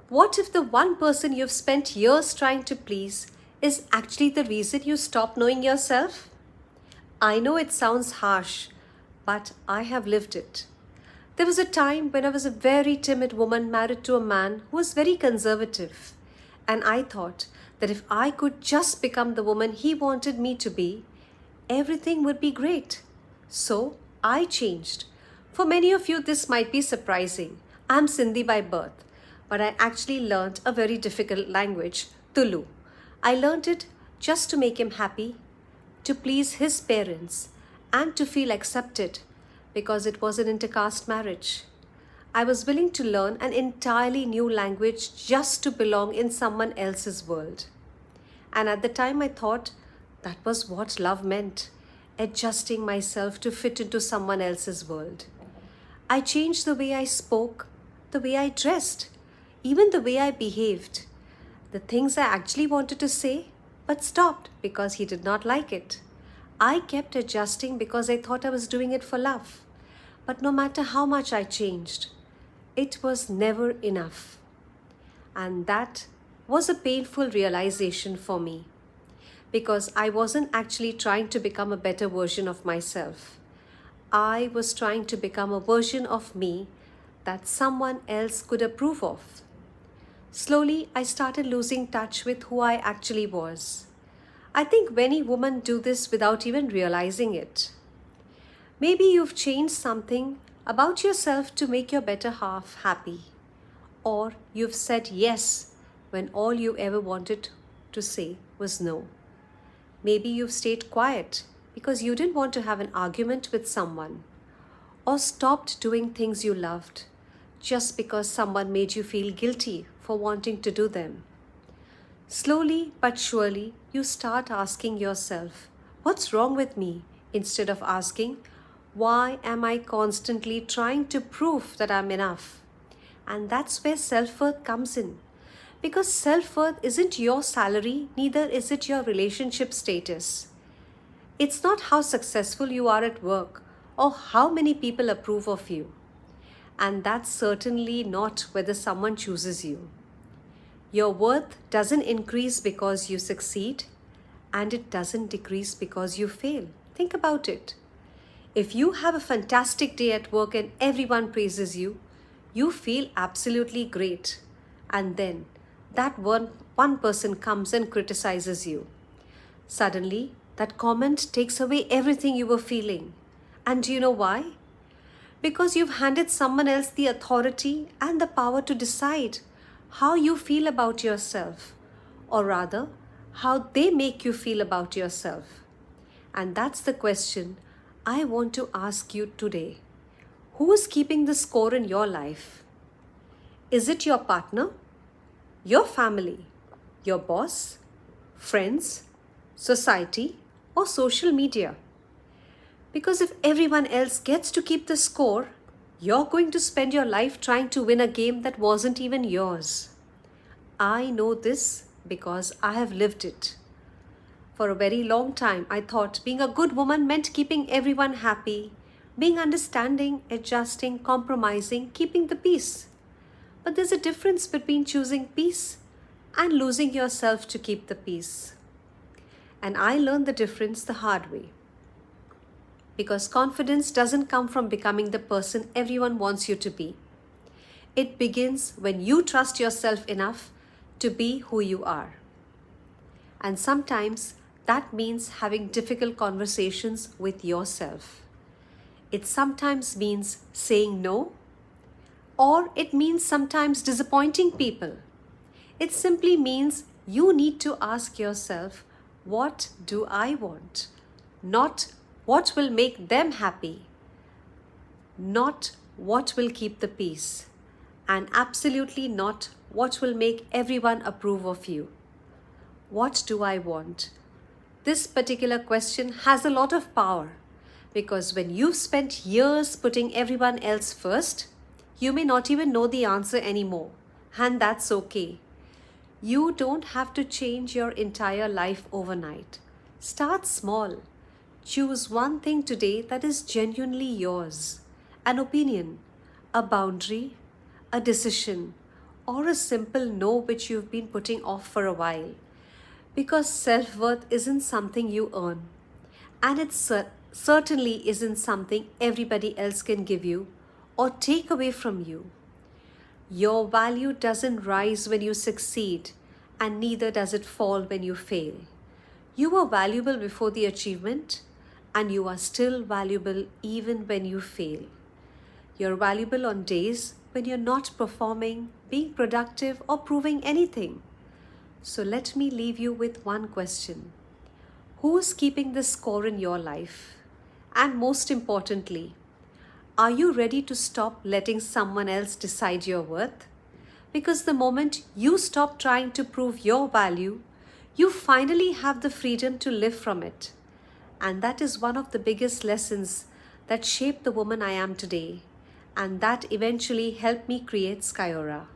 What if the one person you've spent years trying to please is actually the reason you stop knowing yourself? I know it sounds harsh, but I have lived it. There was a time when I was a very timid woman married to a man who was very conservative. And I thought that if I could just become the woman he wanted me to be, everything would be great. So I changed. For many of you, this might be surprising. I'm Sindhi by birth, but I actually learned a very difficult language, Tulu. I learned it just to make him happy, to please his parents, and to feel accepted because it was an intercaste marriage. I was willing to learn an entirely new language just to belong in someone else's world. And at the time, I thought that was what love meant, adjusting myself to fit into someone else's world. I changed the way I spoke, the way I dressed, even the way I behaved. The things I actually wanted to say, but stopped because he did not like it. I kept adjusting because I thought I was doing it for love. But no matter how much I changed, it was never enough. And that was a painful realization for me because I wasn't actually trying to become a better version of myself. I was trying to become a version of me that someone else could approve of. Slowly, I started losing touch with who I actually was. I think many women do this without even realizing it. Maybe you've changed something about yourself to make your better half happy. Or you've said yes when all you ever wanted to say was no. Maybe you've stayed quiet because you didn't want to have an argument with someone. Or stopped doing things you loved just because someone made you feel guilty for wanting to do them. Slowly but surely, you start asking yourself, what's wrong with me? Instead of asking, why am I constantly trying to prove that I'm enough? And that's where self-worth comes in. Because self-worth isn't your salary, neither is it your relationship status. It's not how successful you are at work or how many people approve of you. And that's certainly not whether someone chooses you. Your worth doesn't increase because you succeed, and it doesn't decrease because you fail. Think about it. If you have a fantastic day at work and everyone praises you, you feel absolutely great. And then that one person comes and criticizes you. Suddenly, that comment takes away everything you were feeling. And do you know why? Because you've handed someone else the authority and the power to decide how you feel about yourself, or rather, how they make you feel about yourself. And that's the question I want to ask you today. Who is keeping the score in your life? Is it your partner, your family, your boss, friends, society, or social media? Because if everyone else gets to keep the score, you're going to spend your life trying to win a game that wasn't even yours. I know this because I have lived it. For a very long time, I thought being a good woman meant keeping everyone happy, being understanding, adjusting, compromising, keeping the peace. But there's a difference between choosing peace and losing yourself to keep the peace. And I learned the difference the hard way. Because confidence doesn't come from becoming the person everyone wants you to be. It begins when you trust yourself enough to be who you are. And sometimes that means having difficult conversations with yourself. It sometimes means saying no, or it means sometimes disappointing people. It simply means you need to ask yourself, what do I want? Not what will make them happy, not what will keep the peace, and absolutely not what will make everyone approve of you. What do I want? This particular question has a lot of power because when you've spent years putting everyone else first, you may not even know the answer anymore, and that's okay. You don't have to change your entire life overnight. Start small. Choose one thing today that is genuinely yours. An opinion, a boundary, a decision, or a simple no which you've been putting off for a while. Because self worth isn't something you earn, and it certainly isn't something everybody else can give you or take away from you. Your value doesn't rise when you succeed, and neither does it fall when you fail. You were valuable before the achievement, and you are still valuable even when you fail. You're valuable on days when you're not performing, being productive, or proving anything. So let me leave you with one question: who's keeping the score in your life? And most importantly, are you ready to stop letting someone else decide your worth? Because the moment you stop trying to prove your value, you finally have the freedom to live from it. And that is one of the biggest lessons that shaped the woman I am today, and that eventually helped me create Skyora.